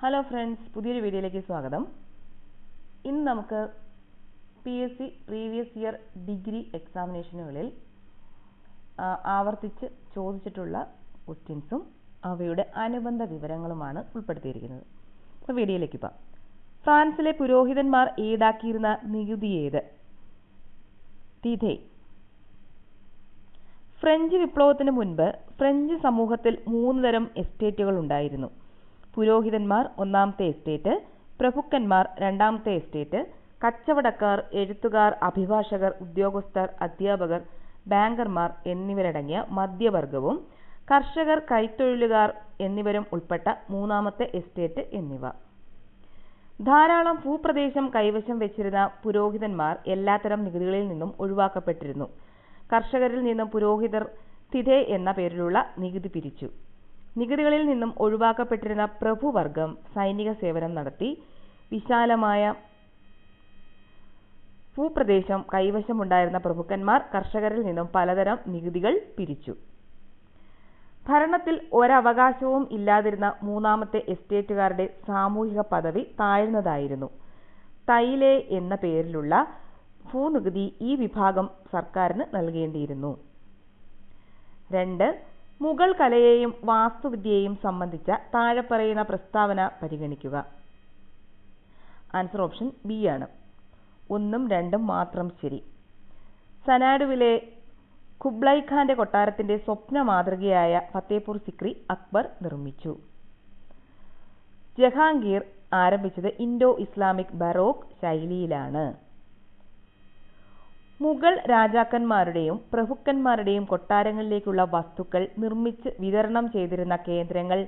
Hello friends, പുതിയൊരു വീഡിയോയിലേക്ക് സ്വാഗതം. ഇന്ന് നമുക്ക് PSC പ്രീവിയസ് ഇയർ ഡിഗ്രി എക്സാമിനേഷനുകളിൽ ആവർത്തിച്ച് ചോദിച്ചിട്ടുള്ള ക്വസ്റ്റ്യൻസും അവയുടെ അനുബന്ധ വിവരങ്ങളുമാണ് ഉൾപ്പെടുത്തിയിരിക്കുന്നത്. അപ്പോൾ വീഡിയോയിലേക്ക് പോകാം. ഫ്രാൻസിലെ പുരോഹിതന്മാർ ഈടാക്കിയിരുന്ന നികുതി ഏത്? തിഥേ. ഫ്രഞ്ച് വിപ്ലവത്തിന് മുൻപ് ഫ്രഞ്ച് സമൂഹത്തിൽ 3 തരം എസ്റ്റേറ്റുകൾ ഉണ്ടായിരുന്നു. പുരോഹിതന്മാർ ഒന്നാമത്തെ എസ്റ്റേറ്റ്, പ്രഭുക്കന്മാർ രണ്ടാമത്തെ എസ്റ്റേറ്റ്, കച്ചവടക്കാർ, എഴുത്തുകാർ, അഭിഭാഷകർ, ഉദ്യോഗസ്ഥർ, അധ്യാപകർ, ബാങ്കർമാർ എന്നിവരടങ്ങിയ മധ്യവർഗവും, കർഷകർ, കൈത്തൊഴിലുകാർ എന്നിവരും ഉൾപ്പെട്ട മൂന്നാമത്തെ എസ്റ്റേറ്റ് എന്നിവ. ധാരാളം ഭൂപ്രദേശം കൈവശം വെച്ചിരുന്ന പുരോഹിതന്മാർ എല്ലാത്തരം നികുതികളിൽ നിന്നും ഒഴിവാക്കപ്പെട്ടിരുന്നു. കർഷകരിൽ നിന്നും പുരോഹിതർ തിഥേ എന്ന പേരിലുള്ള നികുതി പിരിച്ചു. നികുതികളിൽ നിന്നും ഒഴിവാക്കപ്പെട്ടിരുന്ന പ്രഭുവർഗം സൈനിക സേവനം നടത്തി. വിശാലമായ ഭൂപ്രദേശം കൈവശമുണ്ടായിരുന്ന പ്രഭുക്കന്മാർ കർഷകരിൽ നിന്നും പലതരം നികുതികൾ പിരിച്ചു. ഭരണത്തിൽ ഒരവകാശവും ഇല്ലാതിരുന്ന മൂന്നാമത്തെ എസ്റ്റേറ്റുകാരുടെ സാമൂഹിക പദവി താഴ്ന്നതായിരുന്നു. തൈലേ എന്ന പേരിലുള്ള ഭൂനികുതി ഈ വിഭാഗം സർക്കാരിന് നൽകേണ്ടിയിരുന്നു. 2. മുഗൾ കലയെയും വാസ്തുവിദ്യയെയും സംബന്ധിച്ച താഴെ പറയുന്ന പ്രസ്താവന പരിഗണിക്കുക. ആൻസർ ഓപ്ഷൻ ബി ആണ്. 1ഉം 2ഉം മാത്രം ശരി. സനാഡുവിലെ ഖുബ്ലൈ ഖാന്റെ കൊട്ടാരത്തിന്റെ സ്വപ്ന മാതൃകയായ ഫത്തേപൂർ സിക്രി അക്ബർ നിർമ്മിച്ചു. ജഹാംഗീർ ആരംഭിച്ചത് ഇൻഡോ ഇസ്ലാമിക് ബറോക്ക് ശൈലിയിലാണ്. മുഗൾ രാജാക്കന്മാരുടെയും പ്രഭുക്കന്മാരുടെയും കൊട്ടാരങ്ങളിലേക്കുള്ള വസ്തുക്കൾ നിർമ്മിച്ച് വിതരണം ചെയ്തിരുന്ന കേന്ദ്രങ്ങൾ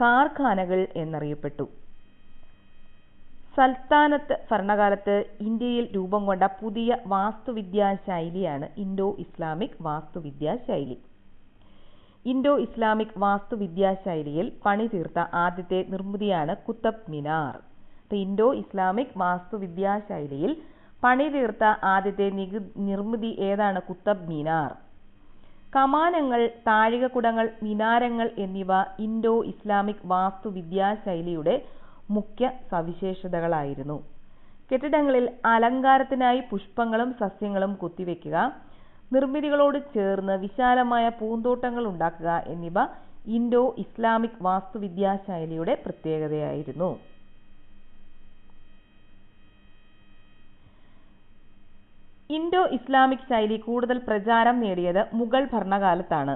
കാർഖാനകൾ എന്നറിയപ്പെട്ടു. സൽത്താനത്ത് ഭരണകാലത്ത് ഇന്ത്യയിൽ രൂപം കൊണ്ട പുതിയ വാസ്തുവിദ്യാ ശൈലിയാണ് ഇൻഡോ ഇസ്ലാമിക് വാസ്തുവിദ്യാ ശൈലി. ഇൻഡോ ഇസ്ലാമിക് വാസ്തുവിദ്യാ ശൈലിയിൽ പണി തീർത്ത ആദ്യത്തെ നിർമ്മിതിയാണ് കുത്തബ് മിനാർ. ഇൻഡോ ഇസ്ലാമിക് വാസ്തുവിദ്യാ ശൈലിയിൽ പണി തീർത്ത ആദ്യത്തെ നിർമ്മിതി ഏതാണ്? കുത്തബ് മിനാർ. കമാനങ്ങൾ, താഴികക്കുടങ്ങൾ, മിനാരങ്ങൾ എന്നിവ ഇൻഡോ ഇസ്ലാമിക് വാസ്തുവിദ്യാ ശൈലിയുടെ മുഖ്യ സവിശേഷതകളായിരുന്നു. കെട്ടിടങ്ങളിൽ അലങ്കാരത്തിനായി പുഷ്പങ്ങളും സസ്യങ്ങളും കുത്തിവെക്കുക, നിർമ്മിതികളോട് ചേർന്ന് വിശാലമായ പൂന്തോട്ടങ്ങൾ ഉണ്ടാക്കുക എന്നിവ ഇൻഡോ ഇസ്ലാമിക് വാസ്തുവിദ്യാ ശൈലിയുടെ പ്രത്യേകതയായിരുന്നു. ഇൻഡോ ഇസ്ലാമിക് ശൈലി കൂടുതൽ പ്രചാരം നേടിയത് മുഗൾ ഭരണകാലത്താണ്.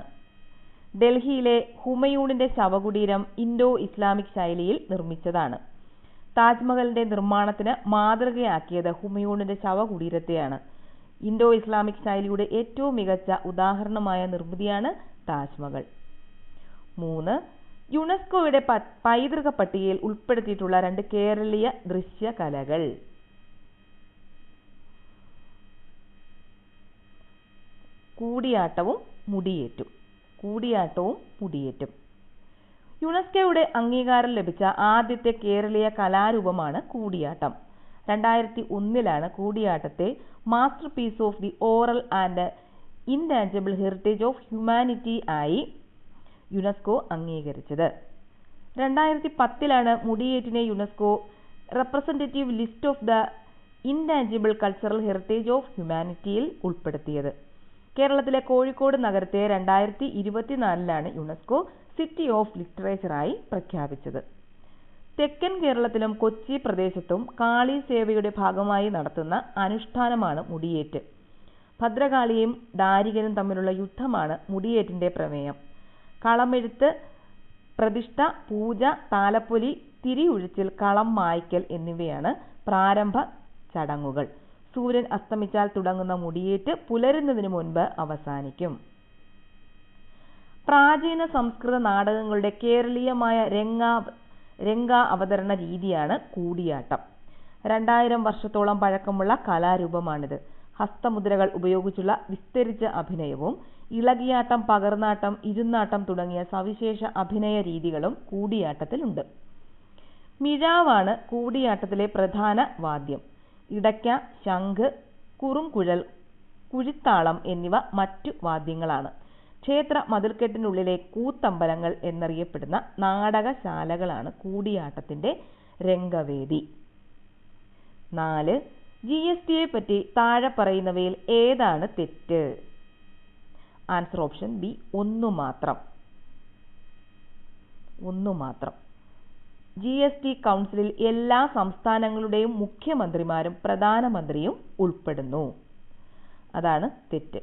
ഡൽഹിയിലെ ഹുമയൂണിന്റെ ശവകുടീരം ഇൻഡോ ഇസ്ലാമിക് ശൈലിയിൽ നിർമ്മിച്ചതാണ്. താജ്മഹലിന്റെ നിർമ്മാണത്തിന് മാതൃകയാക്കിയത് ഹുമയൂണിന്റെ ശവകുടീരത്തെയാണ്. ഇൻഡോ ഇസ്ലാമിക് ശൈലിയുടെ ഏറ്റവും മികച്ച ഉദാഹരണമായ നിർമ്മിതിയാണ് താജ്മഹൽ. 3. യുനെസ്കോയുടെ പൈതൃക പട്ടികയിൽ ഉൾപ്പെടുത്തിയിട്ടുള്ള 2 കേരളീയ ദൃശ്യകലകൾ. കൂടിയാട്ടവും മുടിയേറ്റും. യുനെസ്കോയുടെ അംഗീകാരം ലഭിച്ച ആദ്യത്തെ കേരളീയ കലാരൂപമാണ് കൂടിയാട്ടം. 2001 കൂടിയാട്ടത്തെ masterpiece of the oral and intangible heritage of humanity ആയി യുനെസ്കോ അംഗീകരിച്ചത്. 2010 മുടിയേറ്റിനെ UNESCO representative list of the intangible cultural heritage of ഹ്യൂമാനിറ്റിയിൽ ഉൾപ്പെടുത്തിയത്. കേരളത്തിലെ കോഴിക്കോട് നഗരത്തെ 2024 യുനെസ്കോ സിറ്റി ഓഫ് ലിറ്ററേച്ചറായി പ്രഖ്യാപിച്ചത്. തെക്കൻ കേരളത്തിലും കൊച്ചി പ്രദേശത്തും കാളി സേവയുടെ ഭാഗമായി നടത്തുന്ന അനുഷ്ഠാനമാണ് മുടിയേറ്റ്. ഭദ്രകാളിയും ദാരികനും തമ്മിലുള്ള യുദ്ധമാണ് മുടിയേറ്റിന്റെ പ്രമേയം. കളമെഴുത്ത്, പ്രതിഷ്ഠ, പൂജ, താലപ്പൊലി, തിരിയൊഴിച്ചിൽ, കളം മായ്ക്കൽ എന്നിവയാണ് പ്രാരംഭ ചടങ്ങുകൾ. സൂര്യൻ അസ്തമിച്ചാൽ തുടങ്ങുന്ന മുടിയേറ്റ് പുലരുന്നതിന് മുൻപ് അവസാനിക്കും. പ്രാചീന സംസ്കൃത നാടകങ്ങളുടെ കേരളീയമായ രംഗ അവതരണ രീതിയാണ് കൂടിയാട്ടം. 2000 വർഷത്തോളം പഴക്കമുള്ള കലാരൂപമാണിത്. ഹസ്തമുദ്രകൾ ഉപയോഗിച്ചുള്ള വിസ്തരിച്ച അഭിനയവും ഇളകിയാട്ടം, പകർന്നാട്ടം, ഇരുന്നാട്ടം തുടങ്ങിയ സവിശേഷ അഭിനയ രീതികളും കൂടിയാട്ടത്തിലുണ്ട്. മിഴാവാണ് കൂടിയാട്ടത്തിലെ പ്രധാന വാദ്യം. ഇടയ്ക്ക, ശംഖ്, കുറുംകുഴൽ, കുഴിത്താളം എന്നിവ മറ്റു വാദ്യങ്ങളാണ്. ക്ഷേത്ര മതിൽക്കെട്ടിനുള്ളിലെ കൂത്തമ്പലങ്ങൾ എന്നറിയപ്പെടുന്ന നാടകശാലകളാണ് കൂടിയാട്ടത്തിന്റെ രംഗവേദി. 4. GSTയെ പറ്റി താഴെ പറയുന്നവയിൽ ഏതാണ് തെറ്റ്? ആൻസർ ഓപ്ഷൻ ബി, ഒന്നു മാത്രം. GST കൗൺസിലിൽ എല്ലാ സംസ്ഥാനങ്ങളുടെയും മുഖ്യമന്ത്രിമാരും പ്രധാനമന്ത്രിയും ഉൾപ്പെടുന്നു. അതാണ് തെറ്റ്.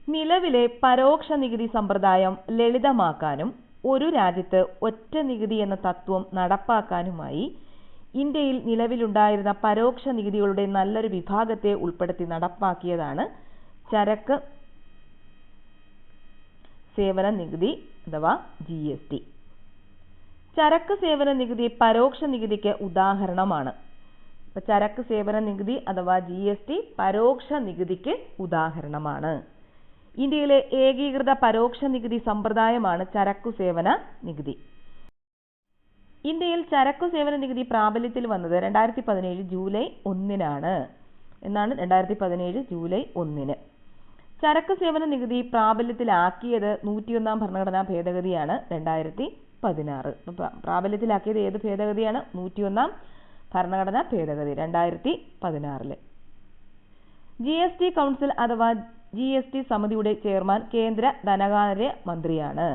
നിലവിലെ പരോക്ഷ നികുതി സമ്പ്രദായം ലളിതമാക്കാനും ഒരു രാജ്യത്ത് ഒറ്റ നികുതി എന്ന തത്വം നടപ്പാക്കാനുമായി ഇന്ത്യയിൽ നിലവിലുണ്ടായിരുന്ന പരോക്ഷ നികുതികളുടെ നല്ലൊരു വിഭാഗത്തെ ഉൾപ്പെടുത്തി നടപ്പാക്കിയതാണ് ചരക്ക് സേവന നികുതി അഥവാ GST. ചരക്ക് സേവന നികുതി പരോക്ഷ നികുതിക്ക് ഉദാഹരണമാണ്. ചരക്ക് സേവന നികുതി അഥവാ GST പരോക്ഷ നികുതിക്ക് ഉദാഹരണമാണ്. ഇന്ത്യയിലെ ഏകീകൃത പരോക്ഷ നികുതി സമ്പ്രദായമാണ് ചരക്കു സേവന നികുതി. ഇന്ത്യയിൽ ചരക്കു സേവന നികുതി പ്രാബല്യത്തിൽ വന്നത് 2017 ജൂലൈ 1-നാണ്. എന്നാണ് 2017 ജൂലൈ 1-ന്. ചരക്കു സേവന നികുതി പ്രാബല്യത്തിലാക്കിയത് 101-ാം ഭരണഘടനാ ഭേദഗതിയാണ് 2016. പ്രാബല്യത്തിലാക്കിയത് ഏത് ഭേദഗതിയാണ്? 101-ാം ഭരണഘടനാ ഭേദഗതി 2016. GST കൗൺസിൽ അഥവാ GST സമിതിയുടെ ചെയർമാൻ കേന്ദ്ര ധനകാര്യ മന്ത്രിയാണ്.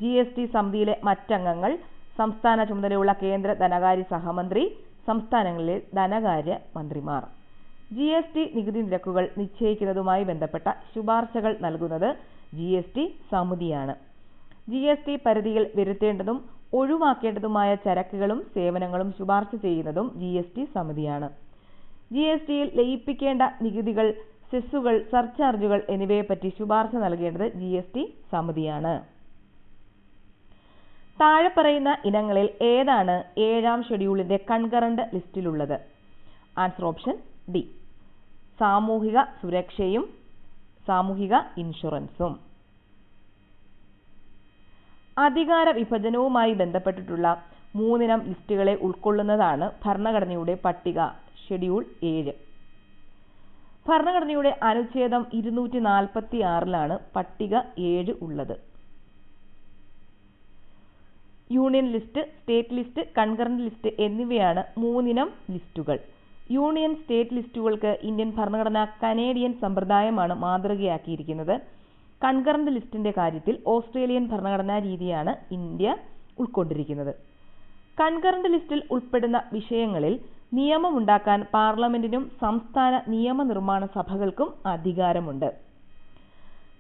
GST സമിതിയിലെ മറ്റംഗങ്ങൾ സംസ്ഥാന ചുമതലയുള്ള കേന്ദ്ര ധനകാര്യ സഹമന്ത്രി, സംസ്ഥാനങ്ങളിലെ ധനകാര്യ മന്ത്രിമാർ. GST നികുതി നിരക്കുകൾ നിശ്ചയിക്കുന്നതുമായി ബന്ധപ്പെട്ട ശുപാർശകൾ നൽകുന്നത് GST സമിതിയാണ്. GST പരിധിയിൽ വരുത്തേണ്ടതും ഒഴിവാക്കേണ്ടതുമായ ചരക്കുകളും സേവനങ്ങളും ശുപാർശ ചെയ്യുന്നതും GST സമിതിയാണ്. GSTയിൽ ലയിപ്പിക്കേണ്ട നികുതികൾ, സെസ്സുകൾ, സർചാർജുകൾ എന്നിവയെപ്പറ്റി ശുപാർശ നൽകേണ്ടത് GST സമിതിയാണ്. താഴെ പറയുന്ന ഇനങ്ങളിൽ ഏതാണ് 7-ാം ഷെഡ്യൂളിന്റെ കൺകറന്റ് ലിസ്റ്റിലുള്ളത്? ആൻസർ ഓപ്ഷൻ ഡി, സാമൂഹിക സുരക്ഷയും സാമൂഹിക ഇൻഷുറൻസും. അധികാര വിഭജനവുമായി ബന്ധപ്പെട്ടിട്ടുള്ള 3 ലിസ്റ്റുകളെ ഉൾക്കൊള്ളുന്നതാണ് ഭരണഘടനയുടെ പട്ടിക ഷെഡ്യൂൾ 7. ഭരണഘടനയുടെ അനുച്ഛേദം 246-ലാണ് പട്ടിക 7 ഉള്ളത്. Union list, state list, concurrent list എന്നിവയാണ് 3 ലിസ്റ്റുകൾ. യൂണിയൻ സ്റ്റേറ്റ് ലിസ്റ്റുകൾക്ക് ഇന്ത്യൻ ഭരണഘടന കനേഡിയൻ സമ്പ്രദായമാണ് മാതൃകയാക്കിയിരിക്കുന്നത്. കൺകറന്റ് ലിസ്റ്റിന്റെ കാര്യത്തിൽ ഓസ്ട്രേലിയൻ ഭരണഘടനാ രീതിയാണ് ഇന്ത്യ ഉൾക്കൊണ്ടിരിക്കുന്നത്. കൺകറന്റ് ലിസ്റ്റിൽ ഉൾപ്പെടുന്ന വിഷയങ്ങളിൽ നിയമമുണ്ടാക്കാൻ പാർലമെന്റിനും സംസ്ഥാന നിയമനിർമ്മാണ സഭകൾക്കും അധികാരമുണ്ട്.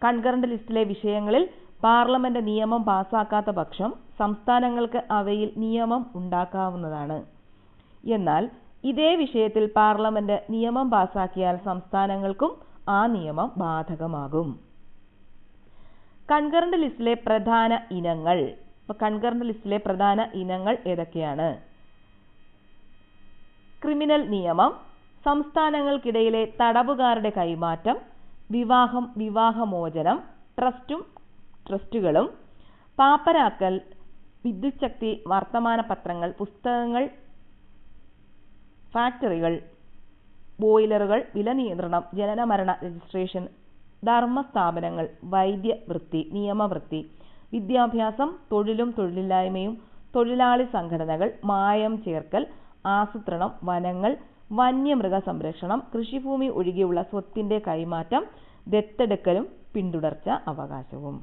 കൺകറന്റ് ലിസ്റ്റിലെ വിഷയങ്ങളിൽ പാർലമെന്റ് നിയമം പാസാക്കാത്ത പക്ഷം സംസ്ഥാനങ്ങൾക്ക് അവയിൽ നിയമം ഉണ്ടാക്കാവുന്നതാണ്. എന്നാൽ ഇതേ വിഷയത്തിൽ പാർലമെന്റ് നിയമം പാസാക്കിയാൽ സംസ്ഥാനങ്ങൾക്കും ആ നിയമം ബാധകമാകും. കൺകറന്റ് ലിസ്റ്റിലെ പ്രധാന ഇനങ്ങൾ ഏതൊക്കെയാണ്? ക്രിമിനൽ നിയമം, സംസ്ഥാനങ്ങൾക്കിടയിലെ തടവുകാരുടെ കൈമാറ്റം, വിവാഹം, വിവാഹമോചനം, ട്രസ്റ്റുകളും, പാപ്പരാക്കൽ, വിദ്യുച്ഛക്തി, വർത്തമാന പത്രങ്ങൾ, പുസ്തകങ്ങൾ, ഫാക്ടറികൾ, ബോയിലറുകൾ, വില നിയന്ത്രണം, ജനന മരണ രജിസ്ട്രേഷൻ, ധർമ്മസ്ഥാപനങ്ങൾ, വൈദ്യവൃത്തി, നിയമവൃത്തി, വിദ്യാഭ്യാസം, തൊഴിലും തൊഴിലില്ലായ്മയും, തൊഴിലാളി സംഘടനകൾ, മായം ചേർക്കൽ, ആസൂത്രണം, വനങ്ങൾ, വന്യമൃഗ സംരക്ഷണം, കൃഷിഭൂമി ഒഴികെയുള്ള സ്വത്തിന്റെ കൈമാറ്റം, ദത്തെടുക്കലും പിന്തുടർച്ച അവകാശവും.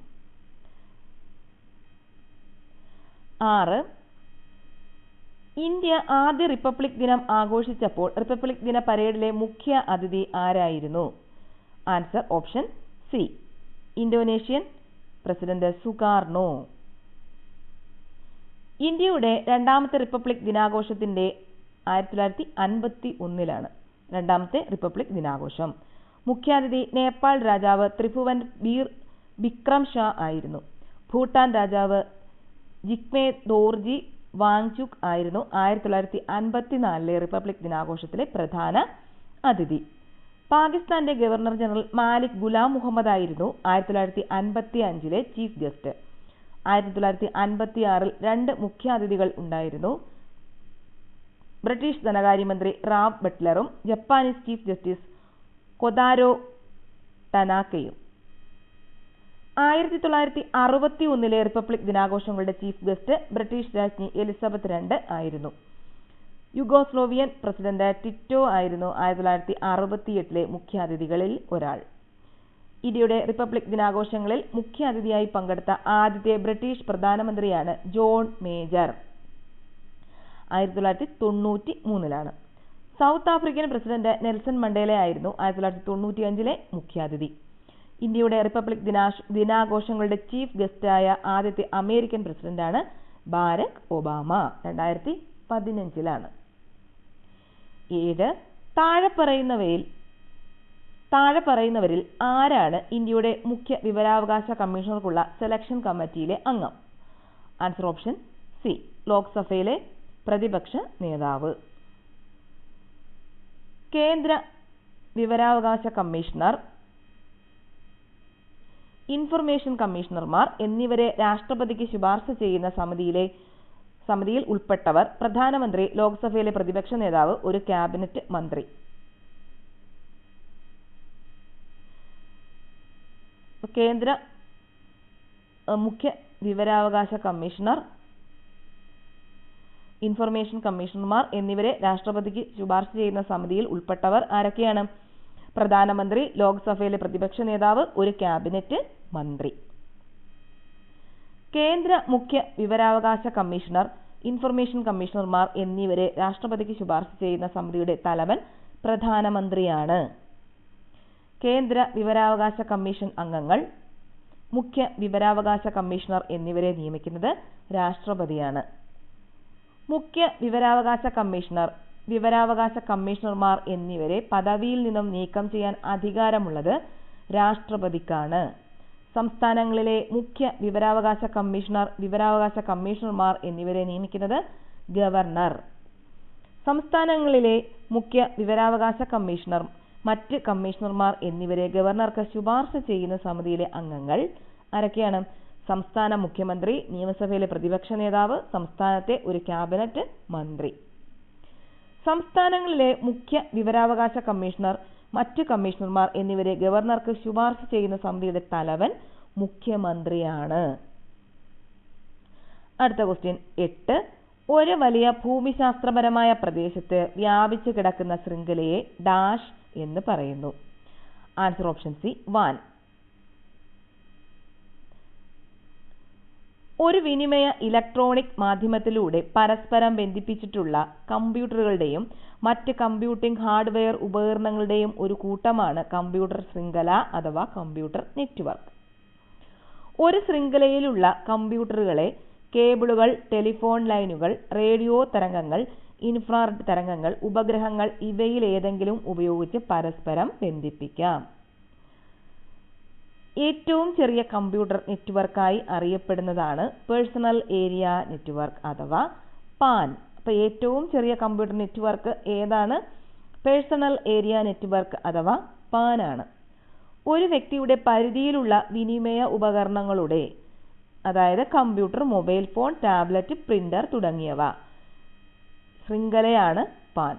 6. ഇന്ത്യ ആദ്യ റിപ്പബ്ലിക് ദിനം ആഘോഷിച്ചപ്പോൾ റിപ്പബ്ലിക് ദിന പരേഡിലെ മുഖ്യ അതിഥി ആരായിരുന്നു? Answer option C, Indonesian president Sukarno. ഇന്ത്യയുടെ രണ്ടാമത്തെ റിപ്പബ്ലിക് ദിനാഘോഷത്തിന്റെ 1951-ലാണ് രണ്ടാമത്തെ റിപ്പബ്ലിക് ദിനാഘോഷം. മുഖ്യാതിഥി നേപ്പാൾ രാജാവ് ത്രിഭുവൻ ബീർ ബിക്രം ഷാ ആയിരുന്നു. ഭൂട്ടാൻ രാജാവ് ജിഗ്മേ ദോർജി വാങ്ചുക് ആയിരുന്നു 1954-ലെ റിപ്പബ്ലിക് ദിനാഘോഷത്തിലെ പ്രധാന അതിഥി. പാകിസ്ഥാന്റെ ഗവർണർ ജനറൽ മാലിക് ഗുലാം മുഹമ്മദ് ആയിരുന്നു 1955-ലെ ചീഫ് ഗസ്റ്റ്. 1956-ൽ 2 മുഖ്യാതിഥികൾ ഉണ്ടായിരുന്നു. ബ്രിട്ടീഷ് ധനകാര്യമന്ത്രി റാബ് ബട്ട്ലറും ജപ്പാനീസ് ചീഫ് ജസ്റ്റിസ് കൊതാരോ ടനാക്കയും. 1961 റിപ്പബ്ലിക് ദിനാഘോഷങ്ങളുടെ ചീഫ് ഗസ്റ്റ് ബ്രിട്ടീഷ് രാജ്ഞി എലിസബത്ത് II ആയിരുന്നു. യുഗോസ്ലോവിയൻ പ്രസിഡന്റ് ടിറ്റോ ആയിരുന്നു 1968 മുഖ്യാതിഥികളിൽ ഒരാൾ. ഇന്ത്യയുടെ റിപ്പബ്ലിക് ദിനാഘോഷങ്ങളിൽ മുഖ്യാതിഥിയായി പങ്കെടുത്ത ആദ്യത്തെ ബ്രിട്ടീഷ് പ്രധാനമന്ത്രിയാണ് John Major. 1993 South African president Nelson Mandela ആയിരുന്നു 1995 മുഖ്യാതിഥി. ഇന്ത്യയുടെ റിപ്പബ്ലിക് ദിനാഘോഷങ്ങളുടെ ചീഫ് ഗസ്റ്റായ ആദ്യത്തെ അമേരിക്കൻ പ്രസിഡന്റാണ് ബാരക് ഒബാമ. 2015 7. താഴെ പറയുന്നവരിൽ ആരാണ് ഇന്ത്യയുടെ മുഖ്യ വിവരാവകാശ കമ്മീഷണർക്കുള്ള സെലക്ഷൻ കമ്മിറ്റിയിലെ അംഗം? ആൻസർ ഓപ്ഷൻ സി, ലോക്സഭയിലെ പ്രതിപക്ഷ നേതാവ്. കേന്ദ്ര വിവരാവകാശ കമ്മീഷണർ, ഇൻഫർമേഷൻ കമ്മീഷണർമാർ എന്നിവരെ രാഷ്ട്രപതിക്ക് ശുപാർശ ചെയ്യുന്ന സമിതിയിൽ ഉൾപ്പെട്ടവർ പ്രധാനമന്ത്രി, ലോക്സഭയിലെ പ്രതിപക്ഷ നേതാവ്, ഒരു ക്യാബിനറ്റ് മന്ത്രി. കേന്ദ്ര മുഖ്യ വിവരാവകാശ കമ്മീഷണർ, ഇൻഫർമേഷൻ കമ്മീഷണർമാർ എന്നിവരെ രാഷ്ട്രപതിക്ക് ശുപാർശ ചെയ്യുന്ന സമിതിയിൽ ഉൾപ്പെട്ടവർ ആരൊക്കെയാണ്? പ്രധാനമന്ത്രി, ലോക്സഭയിലെ പ്രതിപക്ഷ നേതാവ്, ഒരു ക്യാബിനറ്റ് മന്ത്രി. കേന്ദ്ര മുഖ്യ വിവരാവകാശ കമ്മീഷണർ, ഇൻഫർമേഷൻ കമ്മീഷണർമാർ എന്നിവരെ രാഷ്ട്രപതിക്ക് ശുപാർശ ചെയ്യുന്ന സമിതിയുടെ തലവൻ പ്രധാനമന്ത്രിയാണ്. കേന്ദ്ര വിവരാവകാശ കമ്മീഷൻ അംഗങ്ങൾ, മുഖ്യ വിവരാവകാശ കമ്മീഷണർ എന്നിവരെ നിയമിക്കുന്നത് രാഷ്ട്രപതിയാണ്. മുഖ്യ വിവരാവകാശ കമ്മീഷണർ, വിവരാവകാശ കമ്മീഷണർമാർ എന്നിവരെ പദവിയിൽ നിന്നും നീക്കം ചെയ്യാൻ അധികാരമുള്ളത് രാഷ്ട്രപതിക്കാണ്. സംസ്ഥാനങ്ങളിലെ മുഖ്യ വിവരാവകാശ കമ്മീഷണർ, വിവരാവകാശ കമ്മീഷണർമാർ എന്നിവരെ നിയമിക്കുന്നത് ഗവർണർ. സംസ്ഥാനങ്ങളിലെ മുഖ്യ വിവരാവകാശ കമ്മീഷണർ, മറ്റ് കമ്മീഷണർമാർ എന്നിവരെ ഗവർണർക്ക് ശുപാർശ ചെയ്യുന്ന സമിതിയിലെ അംഗങ്ങൾ ആരൊക്കെയാണ്? സംസ്ഥാന മുഖ്യമന്ത്രി, നിയമസഭയിലെ പ്രതിപക്ഷ നേതാവ്, സംസ്ഥാനത്തെ ഒരു ക്യാബിനറ്റ് മന്ത്രി. സംസ്ഥാനങ്ങളിലെ മുഖ്യ വിവരാവകാശ കമ്മീഷണർ, മറ്റ് കമ്മീഷണർമാർ എന്നിവരെ ഗവർണർക്ക് ശുപാർശ ചെയ്യുന്ന സമിതിയുടെ തലവൻ മുഖ്യമന്ത്രിയാണ്. അടുത്ത ക്വസ്റ്റ്യൻ 8. ഒരു വലിയ ഭൂമിശാസ്ത്രപരമായ പ്രദേശത്ത് വ്യാപിച്ചു കിടക്കുന്ന ശൃംഖലയെ ഡാഷ് എന്ന് പറയുന്നു. Answer option C, van. ഒരു വിനിമയ ഇലക്ട്രോണിക് മാധ്യമത്തിലൂടെ പരസ്പരം ബന്ധിപ്പിച്ചിട്ടുള്ള കമ്പ്യൂട്ടറുകളുടെയും മറ്റ് കമ്പ്യൂട്ടിംഗ് ഹാർഡ്വെയർ ഉപകരണങ്ങളുടെയും ഒരു കൂട്ടമാണ് കമ്പ്യൂട്ടർ ശൃംഖല അഥവാ കമ്പ്യൂട്ടർ നെറ്റ്വർക്ക്. ഒരു ശൃംഖലയിലുള്ള കമ്പ്യൂട്ടറുകളെ കേബിളുകൾ, ടെലിഫോൺ ലൈനുകൾ, റേഡിയോ തരംഗങ്ങൾ, ഇൻഫ്രാറെഡ് തരംഗങ്ങൾ, ഉപഗ്രഹങ്ങൾ ഇവയിലേതെങ്കിലും ഉപയോഗിച്ച് പരസ്പരം ബന്ധിപ്പിക്കാം. ഏറ്റവും ചെറിയ കമ്പ്യൂട്ടർ നെറ്റ്വർക്കായി അറിയപ്പെടുന്നതാണ് പേഴ്സണൽ ഏരിയ നെറ്റ്വർക്ക് അഥവാ പാൻ. അപ്പോൾ ഏറ്റവും ചെറിയ കമ്പ്യൂട്ടർ നെറ്റ്വർക്ക് ഏതാണ്? പേഴ്സണൽ ഏരിയ നെറ്റ്വർക്ക് അഥവാ പാൻ ആണ്. ഒരു വ്യക്തിയുടെ പരിധിയിലുള്ള വിനിമയ ഉപകരണങ്ങളുടെ, അതായത് computer, mobile phone, tablet, printer തുടങ്ങിയവ ശൃംഖലയാണ് പാൻ.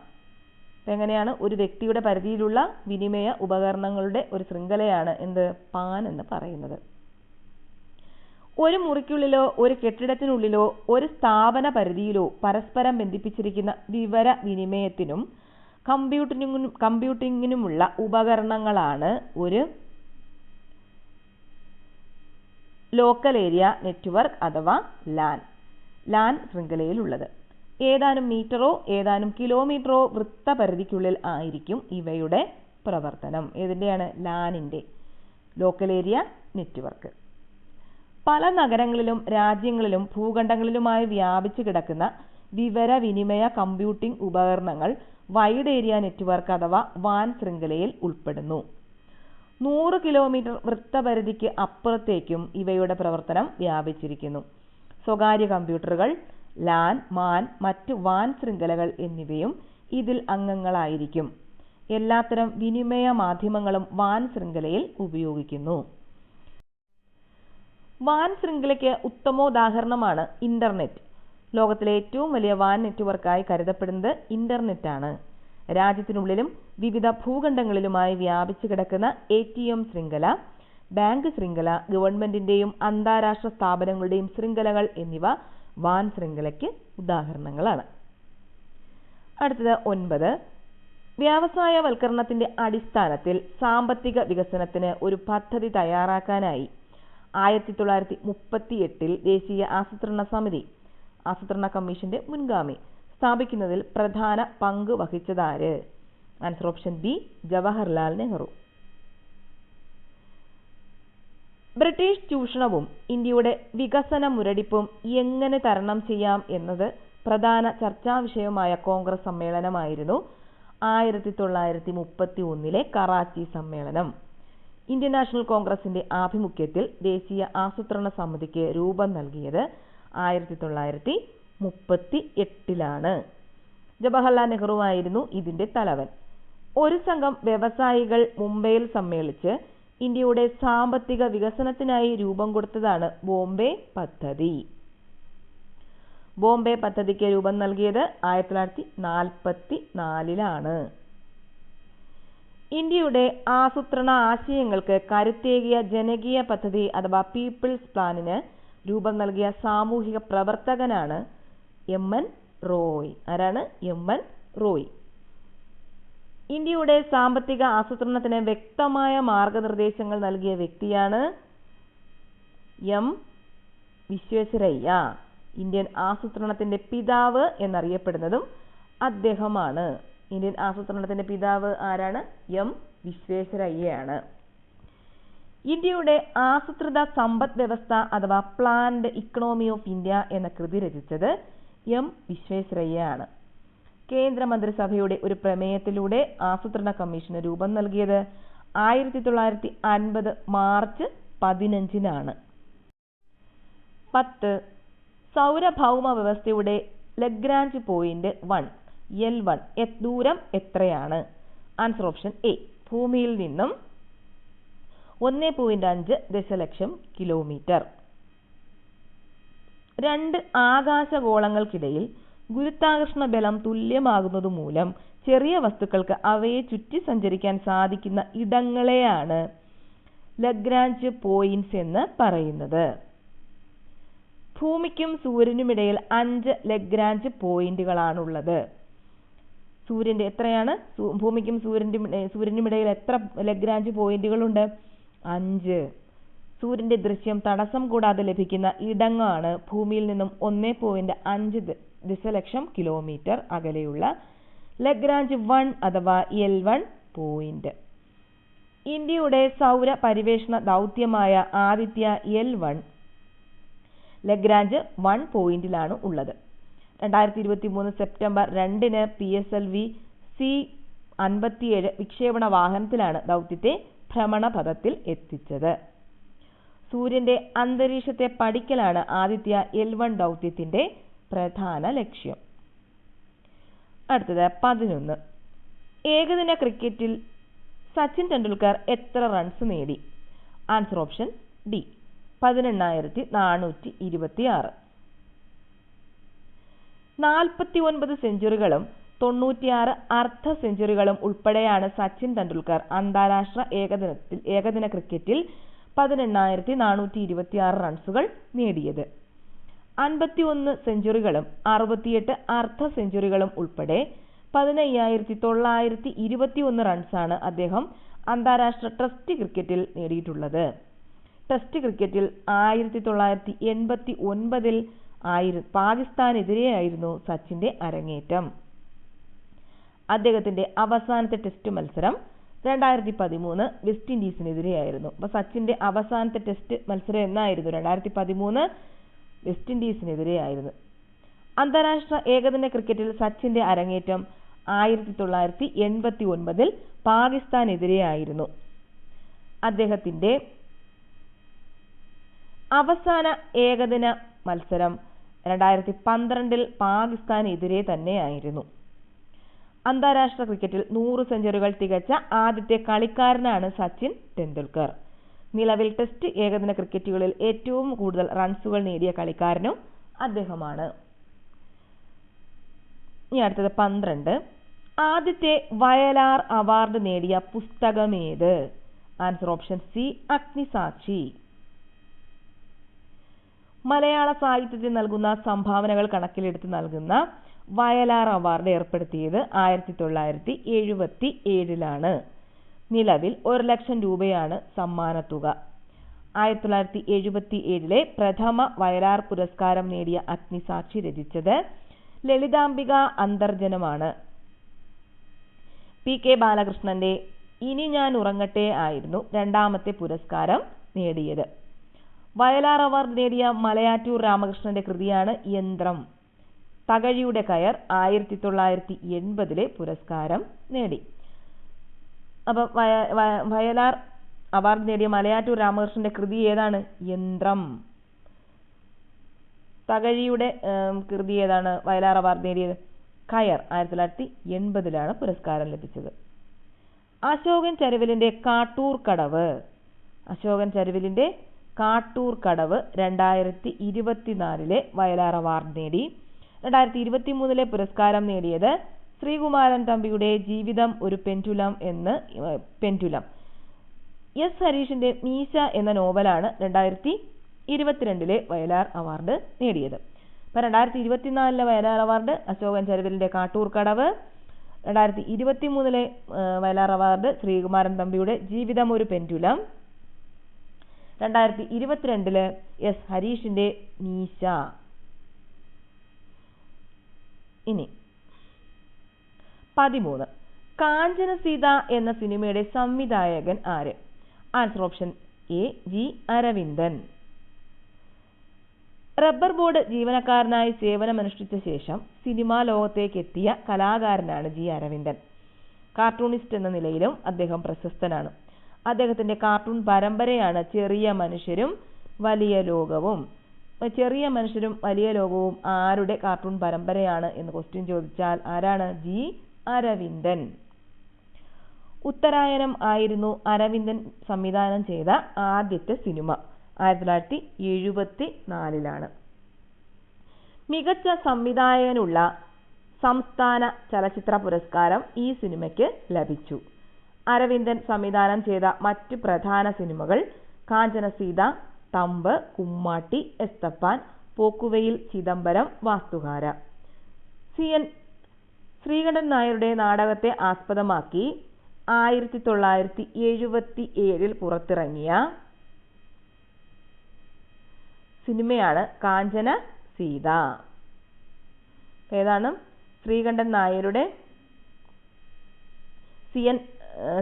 എങ്ങനെയാണ്? ഒരു വ്യക്തിയുടെ പരിധിയിലുള്ള വിനിമയ ഉപകരണങ്ങളുടെ ഒരു ശൃംഖലയാണ് എന്ത്? പാൻ എന്ന് പറയുന്നത്. ഒരു മുറിക്കുള്ളിലോ ഒരു കെട്ടിടത്തിനുള്ളിലോ ഒരു സ്ഥാപന പരിധിയിലോ പരസ്പരം ബന്ധിപ്പിച്ചിരിക്കുന്ന വിവര വിനിമയത്തിനും കമ്പ്യൂട്ടിങ്ങിനുമുള്ള ഉപകരണങ്ങളാണ് ഒരു ലോക്കൽ ഏരിയ നെറ്റ്വർക്ക് അഥവാ ലാൻ ശൃംഖലയിലുള്ളത്. ഏതാനും മീറ്ററോ ഏതാനും കിലോമീറ്ററോ വൃത്തപരിധിക്കുള്ളിൽ ആയിരിക്കും ഇവയുടെ പ്രവർത്തനം. ഏതിൻ്റെയാണ്? ലാനിൻ്റെ, ലോക്കൽ ഏരിയ നെറ്റ്വർക്ക്. പല നഗരങ്ങളിലും രാജ്യങ്ങളിലും ഭൂഖണ്ഡങ്ങളിലുമായി വ്യാപിച്ചു കിടക്കുന്ന വിവരവിനിമയ കമ്പ്യൂട്ടിംഗ് ഉപകരണങ്ങൾ വൈഡ് ഏരിയ നെറ്റ്വർക്ക് അഥവാ വാൻ ശൃംഖലയിൽ ഉൾപ്പെടുന്നു. 100 കിലോമീറ്റർ വൃത്തപരിധിക്ക് അപ്പുറത്തേക്കും ഇവയുടെ പ്രവർത്തനം വ്യാപിച്ചിരിക്കുന്നു. സ്വകാര്യ കമ്പ്യൂട്ടറുകൾ, ലാൻ, മാൻ, മറ്റ് വാൻ ശൃംഖലകൾ എന്നിവയും ഇതിൽ അംഗങ്ങളായിരിക്കും. എല്ലാത്തരം വിനിമയ മാധ്യമങ്ങളും വാൻ ശൃംഖലയിൽ ഉപയോഗിക്കുന്നു. വാൻ ശൃംഖലയ്ക്ക് ഉത്തമോദാഹരണമാണ് ഇന്റർനെറ്റ്. ലോകത്തിലെ ഏറ്റവും വലിയ വാൻ നെറ്റ്വർക്കായി കരുതപ്പെടുന്നത് ഇന്റർനെറ്റ് ആണ്. രാജ്യത്തിനുള്ളിലും വിവിധ ഭൂഖണ്ഡങ്ങളിലുമായി വ്യാപിച്ചു കിടക്കുന്ന ATM ശൃംഖല, ബാങ്ക് ശൃംഖല, ഗവൺമെന്റിന്റെയും അന്താരാഷ്ട്ര സ്ഥാപനങ്ങളുടെയും ശൃംഖലകൾ എന്നിവ വാൻ ശൃംഖലയ്ക്ക് ഉദാഹരണങ്ങളാണ്. അടുത്തത് 9. വ്യാവസായവൽക്കരണത്തിന്റെ അടിസ്ഥാനത്തിൽ സാമ്പത്തിക വികസനത്തിന് ഒരു പദ്ധതി തയ്യാറാക്കാനായി 1938 ദേശീയ ആസൂത്രണ സമിതി, ആസൂത്രണ കമ്മീഷന്റെ മുൻഗാമി, സ്ഥാപിക്കുന്നതിൽ പ്രധാന പങ്ക് വഹിച്ചതാര്? Answer option B, Jawaharlal Nehru. British ചൂഷണവും ഇന്ത്യയുടെ വികസന മുരടിപ്പും എങ്ങനെ തരണം ചെയ്യാം എന്നത് പ്രധാന ചർച്ചാ വിഷയമായ കോൺഗ്രസ് സമ്മേളനമായിരുന്നു 1931 കറാച്ചി സമ്മേളനം. ഇന്ത്യൻ നാഷണൽ കോൺഗ്രസിന്റെ ആഭിമുഖ്യത്തിൽ ദേശീയ ആസൂത്രണ സമിതിക്ക് രൂപം നൽകിയത് 1938 ജവഹർലാൽ നെഹ്റുവായിരുന്നു ഇതിന്റെ തലവൻ. ഒരു സംഘം വ്യവസായികൾ മുംബൈയിൽ സമ്മേളിച്ച് ഇന്ത്യയുടെ സാമ്പത്തിക വികസനത്തിനായി രൂപം കൊടുത്തതാണ് ബോംബെ പദ്ധതി. ബോംബെ പദ്ധതിക്ക് രൂപം നൽകിയത് 1944 ഇന്ത്യയുടെ ആസൂത്രണ ആശയങ്ങൾക്ക് കരുത്തേകിയ ജനകീയ പദ്ധതി അഥവാ പീപ്പിൾസ് പ്ലാനിന് രൂപം നൽകിയ സാമൂഹിക പ്രവർത്തകനാണ് MN റോയ്. ആരാണ്? MN റോയ്. ഇന്ത്യയുടെ സാമ്പത്തിക ആസൂത്രണത്തിന് വ്യക്തമായ മാർഗനിർദ്ദേശങ്ങൾ നൽകിയ വ്യക്തിയാണ് M. വിശ്വേശ്വരയ്യ. ഇന്ത്യൻ ആസൂത്രണത്തിന്റെ പിതാവ് എന്നറിയപ്പെടുന്നതും അദ്ദേഹമാണ്. ഇന്ത്യൻ ആസൂത്രണത്തിന്റെ പിതാവ് ആരാണ്? M. വിശ്വേശ്വരയ്യയാണ്. ഇന്ത്യയുടെ ആസൂത്രിത സമ്പദ് വ്യവസ്ഥ അഥവാ പ്ലാൻഡ് ഇക്കണോമി ഓഫ് ഇന്ത്യ എന്ന കൃതി രചിച്ചത് M. വിശ്വേശ്വരയ്യയാണ്. കേന്ദ്രമന്ത്രിസഭയുടെ ഒരു പ്രമേയത്തിലൂടെ ആസൂത്രണ കമ്മീഷന് രൂപം നൽകിയത് 1950 മാർച്ച് 15 10. സൗരഭൗമ വ്യവസ്ഥയുടെ ലഗ്രാഞ്ച് പോയിന്റ് 1 L1 ദൂരം എത്രയാണ്? ആൻസർ ഓപ്ഷൻ എ, ഭൂമിയിൽ നിന്നും 1.5 ദശലക്ഷം കിലോമീറ്റർ. 2 ആകാശഗോളങ്ങൾക്കിടയിൽ ഗുരുത്വാകർഷണ ബലം തുല്യമാകുന്നത് മൂലം ചെറിയ വസ്തുക്കൾക്ക് അവയെ ചുറ്റി സഞ്ചരിക്കാൻ സാധിക്കുന്ന ഇടങ്ങളെയാണ് ലഗ്രാഞ്ച് പോയിന്റ്സ് എന്ന് പറയുന്നത്. ഭൂമിക്കും സൂര്യനുമിടയിൽ 5 ലഗ്രാഞ്ച് പോയിന്റുകളാണുള്ളത്. സൂര്യന്റെ എത്രയാണ്? ഭൂമിക്കും സൂര്യനുമിടയിൽ എത്ര ലഗ്രാഞ്ച് പോയിന്റുകളുണ്ട്? 5. സൂര്യന്റെ ദൃശ്യം തടസ്സം കൂടാതെ ലഭിക്കുന്ന ഇടങ്ങളാണ് ഭൂമിയിൽ നിന്നും 1.5 ദശലക്ഷം കിലോമീറ്റർ അകലെയുള്ള ലഗ്രാഞ്ച് 1 അഥവാ L1 പോയിന്റ്. ഇന്ത്യയുടെ സൗര പരിവേഷണ ദൗത്യമായ ആദിത്യ L1 ലഗ്രാഞ്ച് 1 പോയിന്റിലാണ് ഉള്ളത്. 2023 സെപ്റ്റംബർ 2 PSLV C-57 വിക്ഷേപണ വാഹനത്തിലാണ് ദൗത്യത്തെ ഭ്രമണപഥത്തിൽ എത്തിച്ചത്. സൂര്യന്റെ അന്തരീക്ഷത്തെ പഠിക്കലാണ് ആദിത്യ L1 ദൗത്യത്തിന്റെ പ്രധാന ലക്ഷ്യം. അടുത്തത് 11. ഏകദിന ക്രിക്കറ്റിൽ സച്ചിൻ ടെണ്ടുൽക്കർ എത്ര റൺസ് നേടി? Answer option D, 18,426. 49 സെഞ്ചുറികളും 96 അർദ്ധ സെഞ്ചുറികളും ഉൾപ്പെടെയാണ് സച്ചിൻ ടെണ്ടുൽക്കർ അന്താരാഷ്ട്ര ഏകദിന ക്രിക്കറ്റിൽ 18,426 റൺസുകൾ നേടിയത്. 51 സെഞ്ചുറികളും 68 അർദ്ധ സെഞ്ചുറികളും ഉൾപ്പെടെ 15,921 റൺസാണ് അദ്ദേഹം അന്താരാഷ്ട്ര ടെസ്റ്റ് ക്രിക്കറ്റിൽ നേടിയിട്ടുള്ളത്. ടെസ്റ്റ് ക്രിക്കറ്റിൽ 1989 പാകിസ്ഥാനെതിരെയായിരുന്നു സച്ചിന്റെ അരങ്ങേറ്റം. അദ്ദേഹത്തിന്റെ അവസാനത്തെ ടെസ്റ്റ് മത്സരം 2013 വെസ്റ്റ് ഇൻഡീസിനെതിരെയായിരുന്നു. അപ്പോൾ സച്ചിന്റെ അവസാനത്തെ ടെസ്റ്റ് മത്സരം എന്നായിരുന്നു? 2013 വെസ്റ്റ് ഇൻഡീസിനെതിരെയായിരുന്നു. അന്താരാഷ്ട്ര ഏകദിന ക്രിക്കറ്റിൽ സച്ചിന്റെ അരങ്ങേറ്റം 1989 പാകിസ്ഥാനെതിരെയായിരുന്നു. അദ്ദേഹത്തിന്റെ അവസാന ഏകദിന മത്സരം 2012 പാകിസ്ഥാനെതിരെ തന്നെയായിരുന്നു. അന്താരാഷ്ട്ര ക്രിക്കറ്റിൽ 100 സെഞ്ചുറികൾ തികച്ച ആദ്യത്തെ കളിക്കാരനാണ് സച്ചിൻ ടെണ്ടുൽക്കർ. നിലവിൽ ടെസ്റ്റ് ഏകദിന ക്രിക്കറ്റുകളിൽ ഏറ്റവും കൂടുതൽ റൺസുകൾ നേടിയ കളിക്കാരനും അദ്ദേഹമാണ്. ഇനി അടുത്തത് 12. ആദ്യത്തെ വയലാർ അവാർഡ് നേടിയ പുസ്തകമേത്? Answer option C, Agnisakshi. മലയാള സാഹിത്യത്തിൽ നൽകുന്ന സംഭാവനകൾ കണക്കിലെടുത്ത് നൽകുന്ന വയലാർ അവാർഡ് ഏർപ്പെടുത്തിയത് 1977 നിലവിൽ 1,00,000 രൂപയാണ് സമ്മാനത്തുക. 1977 പ്രഥമ വയലാർ പുരസ്കാരം നേടിയ അഗ്നിസാക്ഷി രചിച്ചത് ലളിതാംബിക അന്തർജനമാണ്. പി. കെ. ബാലകൃഷ്ണന്റെ ഇനി ഞാൻ ഉറങ്ങട്ടെ ആയിരുന്നു രണ്ടാമത്തെ പുരസ്കാരം നേടിയത്. വയലാർ അവാർഡ് നേടിയ മലയാറ്റൂർ രാമകൃഷ്ണന്റെ കൃതിയാണ് യന്ത്രം. തകഴിയുടെ കയർ 1980 പുരസ്കാരം നേടി. അപ്പം വയലാർ അവാർഡ് നേടിയ മലയാറ്റൂർ രാമകൃഷ്ണന്റെ കൃതി ഏതാണ്? യന്ത്രം. തകഴിയുടെ കൃതി ഏതാണ് വയലാർ അവാർഡ് നേടിയത്? കയർ. 1980 പുരസ്കാരം ലഭിച്ചത്. അശോകൻ ചരുവിലിന്റെ കാട്ടൂർ കടവ്. അശോകൻ ചരുവിലിന്റെ കാട്ടൂർ കടവ് 2024 വയലാർ അവാർഡ് നേടി. 2023 പുരസ്കാരം നേടിയത് ശ്രീകുമാരൻ തമ്പിയുടെ ജീവിതം ഒരു പെൻഡുലം പെൻഡുലം. എസ് ഹരീഷിന്റെ മീശ എന്ന നോവലാണ് 2022 വയലാർ അവാർഡ് നേടിയത്. അപ്പോൾ 2024 വയലാർ അവാർഡ് അശോകൻ ചരുവിലിന്റെ കാട്ടൂർ കടവ്, 2023 വയലാർ അവാർഡ് ശ്രീകുമാരൻ തമ്പിയുടെ ജീവിതം ഒരു പെൻഡുലം, 2022 എസ് ഹരീഷിന്റെ മീശ. ഇനി 13 കാഞ്ചന സീത എന്ന സിനിമയുടെ സംവിധായകൻ ആര്? Answer option A, G Aravindan. Rubber board ജീവനക്കാരനായി സേവനമനുഷ്ഠിച്ച ശേഷം സിനിമാ ലോകത്തേക്ക് എത്തിയ കലാകാരനാണ് ജി അരവിന്ദൻ. കാർട്ടൂണിസ്റ്റ് എന്ന നിലയിലും അദ്ദേഹം പ്രശസ്തനാണ്. അദ്ദേഹത്തിന്റെ കാർട്ടൂൺ പരമ്പരയാണ് ചെറിയ മനുഷ്യരും വലിയ ലോകവും. ചെറിയ മനുഷ്യരും വലിയ ലോകവും ആരുടെ കാർട്ടൂൺ പരമ്പരയാണ് എന്ന് ക്വസ്റ്റ്യൻ ചോദിച്ചാൽ ആരാണ്? ജി അരവിന്ദൻ. ഉത്തരായനം ആയിരുന്നു അരവിന്ദൻ സംവിധാനം ചെയ്ത ആദ്യത്തെ സിനിമ. 1974 മികച്ച സംവിധായകനുള്ള സംസ്ഥാന ചലച്ചിത്ര പുരസ്കാരം ഈ സിനിമയ്ക്ക് ലഭിച്ചു. അരവിന്ദൻ സംവിധാനം ചെയ്ത മറ്റ് പ്രധാന സിനിമകൾ കാഞ്ചന സീത, തമ്പ്, കുമ്മാട്ടി, എസ്തപ്പാൻ, പോക്കുവെയിൽ, ചിദംബരം, വാസ്തുകാര. CN ശ്രീകണ്ഠൻ നായരുടെ നാടകത്തെ ആസ്പദമാക്കി 1977 പുറത്തിറങ്ങിയ സിനിമയാണ് കാഞ്ചന സീത. ഏതാണ്? ശ്രീകണ്ഠൻ നായരുടെ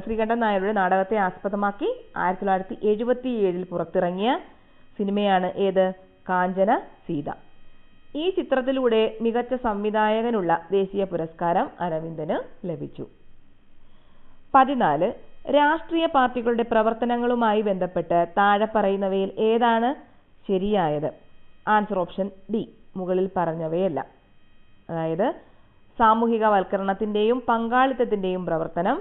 ശ്രീകണ്ഠൻ നായരുടെ നാടകത്തെ ആസ്പദമാക്കി 1977 പുറത്തിറങ്ങിയ സിനിമയാണ് ഏത്? കാഞ്ചന സീത. ഈ ചിത്രത്തിലൂടെ മികച്ച സംവിധായകനുള്ള ദേശീയ പുരസ്കാരം അരവിന്ദന് ലഭിച്ചു. 14 രാഷ്ട്രീയ പാർട്ടികളുടെ പ്രവർത്തനങ്ങളുമായി ബന്ധപ്പെട്ട് താഴെ പറയുന്നവയിൽ ഏതാണ് ശരിയായത്? ആൻസർ ഓപ്ഷൻ ഡി, മുകളിൽ പറഞ്ഞവയല്ല. അതായത് സാമൂഹികവൽക്കരണത്തിന്റെയും പങ്കാളിത്തത്തിന്റെയും പ്രവർത്തനം,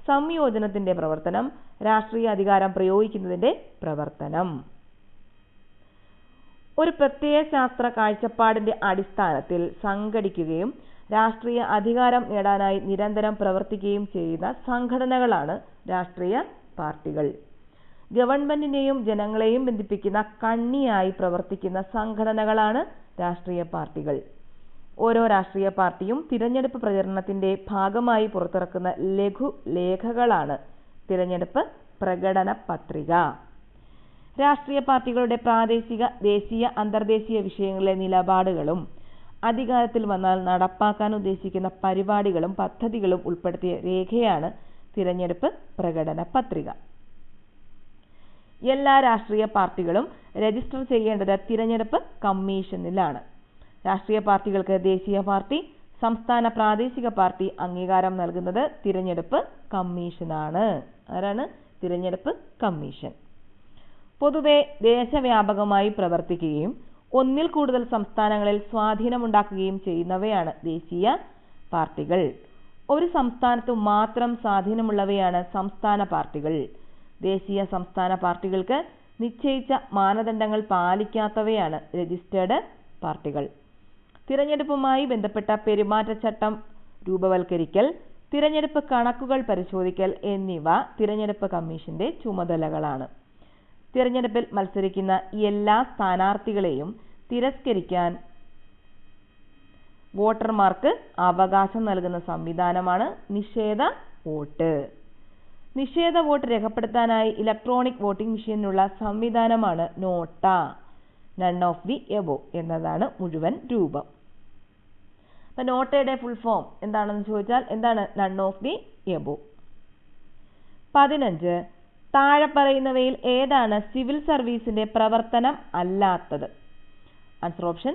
സംയോജനത്തിന്റെ പ്രവർത്തനം, രാഷ്ട്രീയ അധികാരം പ്രയോഗിക്കുന്നതിന്റെ പ്രവർത്തനം. ഒരു പ്രത്യയശാസ്ത്ര കാഴ്ചപ്പാടിന്റെ അടിസ്ഥാനത്തിൽ സംഘടിക്കുകയും രാഷ്ട്രീയ അധികാരം നേടാനായി നിരന്തരം പ്രവർത്തിക്കുകയും ചെയ്യുന്ന സംഘടനകളാണ് രാഷ്ട്രീയ പാർട്ടികൾ. ഗവൺമെന്റിനെയും ജനങ്ങളെയും ബന്ധിപ്പിക്കുന്ന കണ്ണിയായി പ്രവർത്തിക്കുന്ന സംഘടനകളാണ് രാഷ്ട്രീയ പാർട്ടികൾ. ഓരോ രാഷ്ട്രീയ പാർട്ടിയും തിരഞ്ഞെടുപ്പ് പ്രചരണത്തിന്റെ ഭാഗമായി പുറത്തിറക്കുന്ന ലഘുലേഖകളാണ് തിരഞ്ഞെടുപ്പ് പ്രകടന പത്രിക. രാഷ്ട്രീയ പാർട്ടികളുടെ പ്രാദേശിക, ദേശീയ, അന്തർദേശീയ വിഷയങ്ങളിലെ നിലപാടുകളും അധികാരത്തിൽ വന്നാൽ നടപ്പാക്കാൻ ഉദ്ദേശിക്കുന്ന പരിപാടികളും പദ്ധതികളും ഉൾപ്പെടുത്തിയ രേഖയാണ് തിരഞ്ഞെടുപ്പ് പ്രകടന പത്രിക. എല്ലാ രാഷ്ട്രീയ പാർട്ടികളും രജിസ്റ്റർ ചെയ്യേണ്ടത് തിരഞ്ഞെടുപ്പ് കമ്മീഷനിലാണ്. രാഷ്ട്രീയ പാർട്ടികൾക്ക് ദേശീയ പാർട്ടി, സംസ്ഥാന പ്രാദേശിക പാർട്ടി അംഗീകാരം നൽകുന്നത് തിരഞ്ഞെടുപ്പ് കമ്മീഷനാണ്. ആരാണ്? തിരഞ്ഞെടുപ്പ് കമ്മീഷൻ. പൊതുവെ ദേശവ്യാപകമായി പ്രവർത്തിക്കുകയും ഒന്നിൽ കൂടുതൽ സംസ്ഥാനങ്ങളിൽ സ്വാധീനമുണ്ടാക്കുകയും ചെയ്യുന്നവയാണ് ദേശീയ പാർട്ടികൾ. ഒരു സംസ്ഥാനത്തു മാത്രം സ്വാധീനമുള്ളവയാണ് സംസ്ഥാന പാർട്ടികൾ. ദേശീയ സംസ്ഥാന പാർട്ടികൾക്ക് നിശ്ചയിച്ച മാനദണ്ഡങ്ങൾ പാലിക്കാത്തവയാണ് രജിസ്റ്റേർഡ് പാർട്ടികൾ. തിരഞ്ഞെടുപ്പുമായി ബന്ധപ്പെട്ട പെരുമാറ്റച്ചട്ടം രൂപവൽക്കരിക്കൽ, തിരഞ്ഞെടുപ്പ് കണക്കുകൾ പരിശോധിക്കൽ എന്നിവ തിരഞ്ഞെടുപ്പ് കമ്മീഷന്റെ ചുമതലകളാണ്. തിരഞ്ഞെടുപ്പിൽ മത്സരിക്കുന്ന എല്ലാ സ്ഥാനാർത്ഥികളെയും തിരസ്കരിക്കാൻ വോട്ടർമാർക്ക് അവകാശം നൽകുന്ന സംവിധാനമാണ് നിഷേധ വോട്ട്. നിഷേധ വോട്ട് രേഖപ്പെടുത്താനായി ഇലക്ട്രോണിക് വോട്ടിംഗ് മെഷീനുള്ള സംവിധാനമാണ് NOTA. None of the above എന്നതാണ് മുഴുവൻ രൂപം. അപ്പം നോട്ടയുടെ ഫുൾ ഫോം എന്താണെന്ന് ചോദിച്ചാൽ എന്താണ് നൺ ഓഫ് ദി എബോ. 15 താഴെ പറയുന്നവയിൽ ഏതാണ് സിവിൽ സർവീസിന്റെ പ്രവർത്തനം അല്ലാത്തത്? ആൻസർ ഓപ്ഷൻ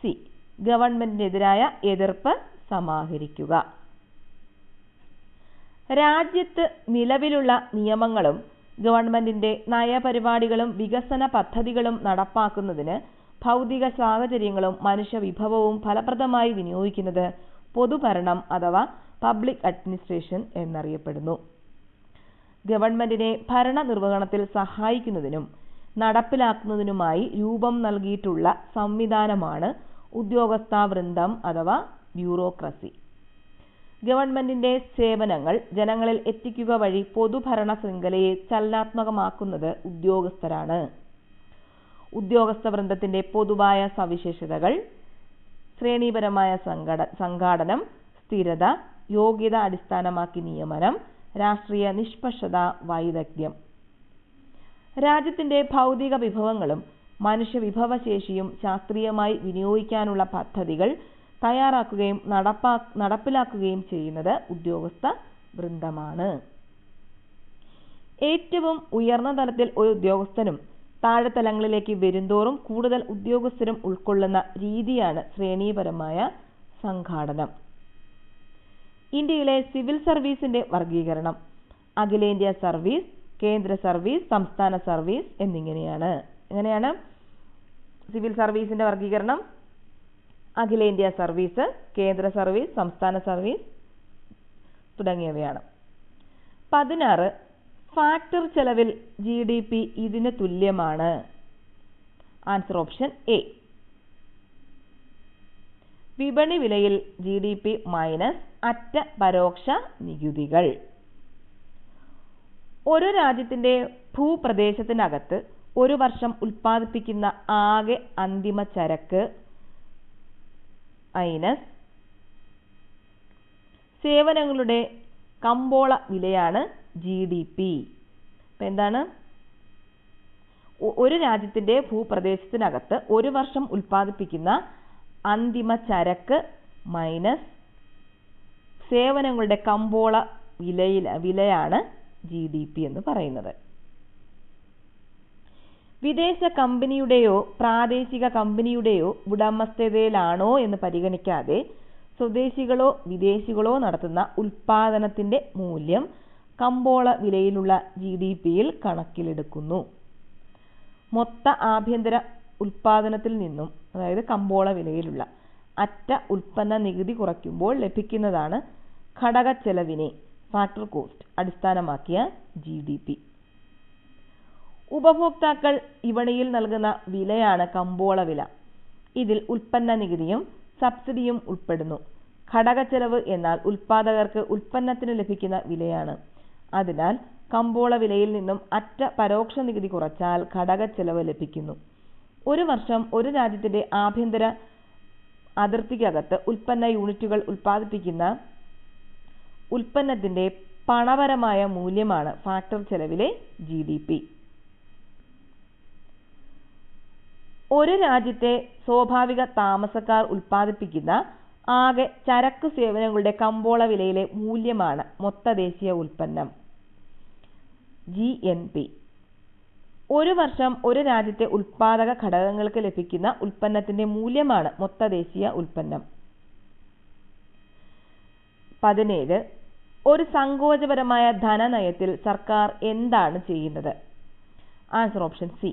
സി, ഗവൺമെന്റിനെതിരായ എതിർപ്പ് സമാഹരിക്കുക. രാജ്യത്ത് നിലവിലുള്ള നിയമങ്ങളും ഗവൺമെന്റിന്റെ നയപരിപാടികളും വികസന പദ്ധതികളും നടപ്പാക്കുന്നതിന് ഭൗതിക സാഹചര്യങ്ങളും മനുഷ്യവിഭവവും ഫലപ്രദമായി വിനിയോഗിക്കുന്നത് പൊതുഭരണം അഥവാ പബ്ലിക് അഡ്മിനിസ്ട്രേഷൻ എന്നറിയപ്പെടുന്നു. ഗവൺമെന്റിനെ ഭരണനിർവഹണത്തിൽ സഹായിക്കുന്നതിനും നടപ്പിലാക്കുന്നതിനുമായി രൂപം നൽകിയിട്ടുള്ള സംവിധാനമാണ് ഉദ്യോഗസ്ഥവൃന്ദം അഥവാ ബ്യൂറോക്രസി. ഗവൺമെന്റിന്റെ സേവനങ്ങൾ ജനങ്ങളിൽ എത്തിക്കുക വഴി പൊതുഭരണ ശൃംഖലയെ ചലനാത്മകമാക്കുന്നത് ഉദ്യോഗസ്ഥരാണ്. ഉദ്യോഗസ്ഥവൃന്ദത്തിന്റെ പൊതുവായ സവിശേഷതകൾ: ശ്രേണീപരമായ സംഘാടനം, സ്ഥിരത, യോഗ്യത അടിസ്ഥാനമാക്കി നിയമനം, രാഷ്ട്രീയ നിഷ്പക്ഷത, വൈദഗ്ധ്യം. രാജ്യത്തിന്റെ ഭൗതിക വിഭവങ്ങളും മനുഷ്യവിഭവശേഷിയും ശാസ്ത്രീയമായി വിനിയോഗിക്കാനുള്ള പദ്ധതികൾ തയ്യാറാക്കുകയും നടപ്പിലാക്കുകയും ചെയ്യുന്നത് ഉദ്യോഗസ്ഥ വൃന്ദമാണ്. ഏറ്റവും ഉയർന്ന തലത്തിൽ ഒരു ഉദ്യോഗസ്ഥനും താഴെത്തലങ്ങളിലേക്ക് വരുന്തോറും കൂടുതൽ ഉദ്യോഗസ്ഥരും ഉൾക്കൊള്ളുന്ന രീതിയാണ് ശ്രേണീപരമായ സംഘാടനം. ഇന്ത്യയിലെ സിവിൽ സർവീസിന്റെ വർഗീകരണം അഖിലേന്ത്യാ സർവീസ്, കേന്ദ്ര സർവീസ്, സംസ്ഥാന സർവീസ് എന്നിങ്ങനെയാണ്. എങ്ങനെയാണ് സിവിൽ സർവീസിന്റെ വർഗീകരണം? അഖിലേന്ത്യാ സർവീസ്, കേന്ദ്ര സർവീസ്, സംസ്ഥാന സർവീസ് തുടങ്ങിയവയാണ്. 16 ഫാക്ടർ ചെലവിൽ GDP ഇതിന് തുല്യമാണ്. Answer option A. വിപണി വിലയിൽ GDP മൈനസ് അറ്റ പരോക്ഷ നികുതികൾ. ഒരു രാജ്യത്തിന്റെ ഭൂപ്രദേശത്തിനകത്ത് ഒരു വർഷം ഉൽപ്പാദിപ്പിക്കുന്ന ആകെ അന്തിമ ചരക്ക് മൈനസ് സേവനങ്ങളുടെ കമ്പോള വിലയാണ് GDP. അപ്പം എന്താണ്? ഒരു രാജ്യത്തിന്റെ ഭൂപ്രദേശത്തിനകത്ത് ഒരു വർഷം ഉൽപ്പാദിപ്പിക്കുന്ന അന്തിമ ചരക്ക് മൈനസ് സേവനങ്ങളുടെ കമ്പോള വിലയാണ് GDP എന്ന് പറയുന്നത്. വിദേശ കമ്പനിയുടെയോ പ്രാദേശിക കമ്പനിയുടെയോ ഉടമസ്ഥതയിലാണോ എന്ന് പരിഗണിക്കാതെ സ്വദേശികളോ വിദേശികളോ നടത്തുന്ന ഉൽപ്പാദനത്തിന്റെ മൂല്യം കമ്പോള വിലയിലുള്ള GDPയിൽ കണക്കിലെടുക്കുന്നു. മൊത്ത ആഭ്യന്തര ഉൽപ്പാദനത്തിൽ നിന്നും, അതായത് കമ്പോള വിലയിലുള്ള അറ്റ ഉൽപ്പന്ന നികുതി കുറയ്ക്കുമ്പോൾ ലഭിക്കുന്നതാണ് ഘടകച്ചെലവിനെ ഫാക്ടർ കോസ്റ്റ് അടിസ്ഥാനമാക്കിയ GDP. ഉപഭോക്താക്കൾ വിപണിയിൽ നൽകുന്ന വിലയാണ് കമ്പോള വില. ഇതിൽ ഉൽപ്പന്ന നികുതിയും സബ്സിഡിയും ഉൾപ്പെടുന്നു. ഘടകച്ചെലവ് എന്നാൽ ഉൽപ്പാദകർക്ക് ഉൽപ്പന്നത്തിന് ലഭിക്കുന്ന വിലയാണ്. അതിനാൽ കമ്പോള വിലയിൽ നിന്നും അറ്റ പരോക്ഷ നികുതി കുറച്ചാൽ ഘടകച്ചെലവ് ലഭിക്കുന്നു. ഒരു വർഷം ഒരു രാജ്യത്തിന്റെ ആഭ്യന്തര അതിർത്തിക്കകത്ത് ഉൽപ്പന്ന യൂണിറ്റുകൾ ഉൽപ്പാദിപ്പിക്കുന്ന ഉൽപ്പന്നത്തിന്റെ പണപരമായ മൂല്യമാണ് ഫാക്ടർ ചെലവിലെ GDP. ഒരു രാജ്യത്തെ സ്വാഭാവിക താമസക്കാർ ഉൽപ്പാദിപ്പിക്കുന്ന ആകെ ചരക്കു സേവനങ്ങളുടെ കമ്പോള വിലയിലെ മൂല്യമാണ് മൊത്ത ദേശീയ ഉൽപ്പന്നം GNP. ഒരു വർഷം ഒരു രാജ്യത്തെ ഉൽപ്പാദക ഘടകങ്ങൾക്ക് ലഭിക്കുന്ന ഉൽപ്പന്നത്തിന്റെ മൂല്യമാണ് മൊത്ത ദേശീയ ഉൽപ്പന്നം. 17 ഒരു സങ്കോചപരമായ ധനനയത്തിൽ സർക്കാർ എന്താണ് ചെയ്യുന്നത്? ആൻസർ ഓപ്ഷൻ സി,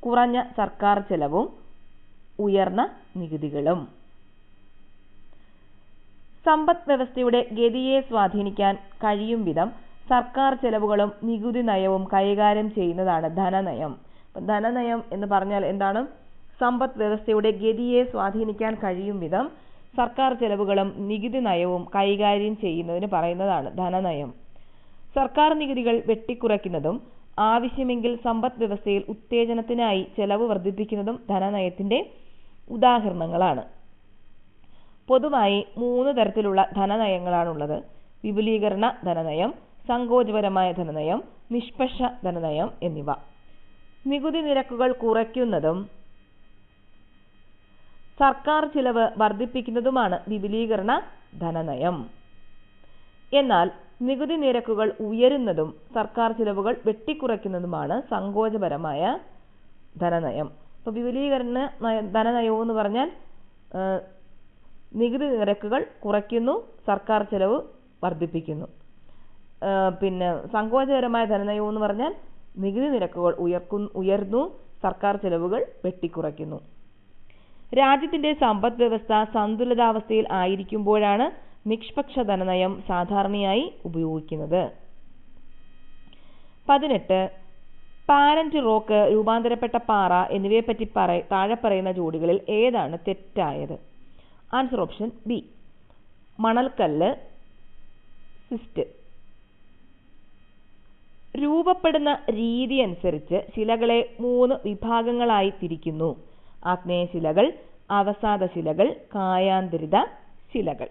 കുറഞ്ഞ സർക്കാർ ചെലവും ഉയർന്ന നികുതികളും. സമ്പദ് വ്യവസ്ഥയുടെ ഗതിയെ സ്വാധീനിക്കാൻ കഴിയും വിധം സർക്കാർ ചെലവുകളും നികുതി നയവും കൈകാര്യം ചെയ്യുന്നതാണ് ധനനയം. ധനനയം എന്ന് പറഞ്ഞാൽ എന്താണ്? സമ്പദ് വ്യവസ്ഥയുടെ ഗതിയെ സ്വാധീനിക്കാൻ കഴിയും വിധം സർക്കാർ ചെലവുകളും നികുതി നയവും കൈകാര്യം ചെയ്യുന്നതിന് പറയുന്നതാണ് ധനനയം. സർക്കാർ നികുതികൾ വെട്ടിക്കുറയ്ക്കുന്നതും ആവശ്യമെങ്കിൽ സമ്പദ് വ്യവസ്ഥയിൽ ഉത്തേജനത്തിനായി ചെലവ് വർദ്ധിപ്പിക്കുന്നതും ധനനയത്തിന്റെ ഉദാഹരണങ്ങളാണ്. പൊതുവായി 3 തരത്തിലുള്ള ധനനയങ്ങളാണുള്ളത്: വിപുലീകരണ ധനനയം, സങ്കോചപരമായ ധനനയം, നിഷ്പക്ഷ ധനനയം എന്നിവ. നികുതി നിരക്കുകൾ കുറയ്ക്കുന്നതും സർക്കാർ ചിലവ് വർദ്ധിപ്പിക്കുന്നതുമാണ് വിപുലീകരണ ധനനയം. എന്നാൽ നികുതി നിരക്കുകൾ ഉയരുന്നതും സർക്കാർ ചിലവുകൾ വെട്ടിക്കുറയ്ക്കുന്നതുമാണ് സങ്കോചപരമായ ധനനയം. അപ്പോൾ വിപുലീകരണ ധനനയം എന്ന് പറഞ്ഞാൽ നികുതി നിരക്കുകൾ കുറയ്ക്കുന്നു, സർക്കാർ ചെലവ് വർദ്ധിപ്പിക്കുന്നു. പിന്നെ സങ്കോചപരമായ ധനനയം എന്ന് പറഞ്ഞാൽ നികുതി നിരക്കുകൾ ഉയർന്നു, സർക്കാർ ചെലവുകൾ വെട്ടിക്കുറയ്ക്കുന്നു. രാജ്യത്തിന്റെ സമ്പദ് വ്യവസ്ഥ സന്തുലിതാവസ്ഥയിൽ ആയിരിക്കുമ്പോഴാണ് നിഷ്പക്ഷ ധനനയം സാധാരണയായി ഉപയോഗിക്കുന്നത്. 18. പാരന്റ് റോക്ക്, രൂപാന്തരപ്പെട്ട പാറ എന്നിവയെപ്പറ്റി താഴെ പറയുന്ന ജോഡികളിൽ ഏതാണ് തെറ്റായത്? ആൻസർ ഓപ്ഷൻ ബി, മണൽക്കല്ല്, സിസ്റ്റ്. രൂപപ്പെടുന്ന രീതി അനുസരിച്ച് ശിലകളെ 3 വിഭാഗങ്ങളായി തിരിക്കുന്നു: ആഗ്നേയശിലകൾ, അവസാദ ശിലകൾ, കായാന്തരിത ശിലകൾ.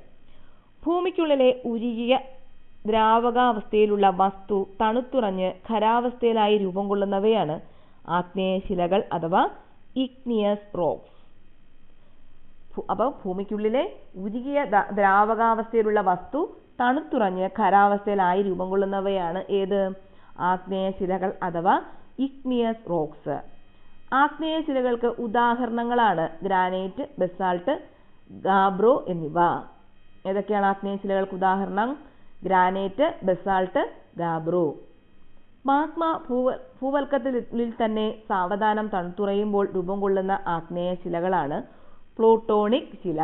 ഭൂമിക്കുള്ളിലെ ഉരുകിയ ദ്രാവകാവസ്ഥയിലുള്ള വസ്തു തണുത്തുറഞ്ഞ് ഖരാവസ്ഥയിലായി രൂപം കൊള്ളുന്നവയാണ് ആഗ്നേയശിലകൾ അഥവാ ഇഗ്നിയസ് റോക്സ്. അപ്പോൾ ഭൂമിക്കുള്ളിലെ ഉരുകിയ ദ്രാവകാവസ്ഥയിലുള്ള വസ്തു തണുത്തുറഞ്ഞ് ഖരാവസ്ഥയിലായി രൂപം കൊള്ളുന്നവയാണ് ഏത്? ആഗ്നേയശിലകൾ അഥവാ ഇഗ്നിയസ് റോക്സ്. ആഗ്നേയശിലകൾക്ക് ഉദാഹരണങ്ങളാണ് ഗ്രാനൈറ്റ്, ബസാൾട്ട്, ഗാബ്രോ എന്നിവ. ഏതൊക്കെയാണ് ആഗ്നേയശിലകൾക്ക് ഉദാഹരണം? Granite, basalt, gabbro. മാഗ്മ ഭൂവൽക്കത്തിൽ തന്നെ സാവധാനം തണുത്തുറയുമ്പോൾ രൂപം കൊള്ളുന്ന ആഗ്നേയശിലകളാണ് പ്ലൂട്ടോണിക് ശില.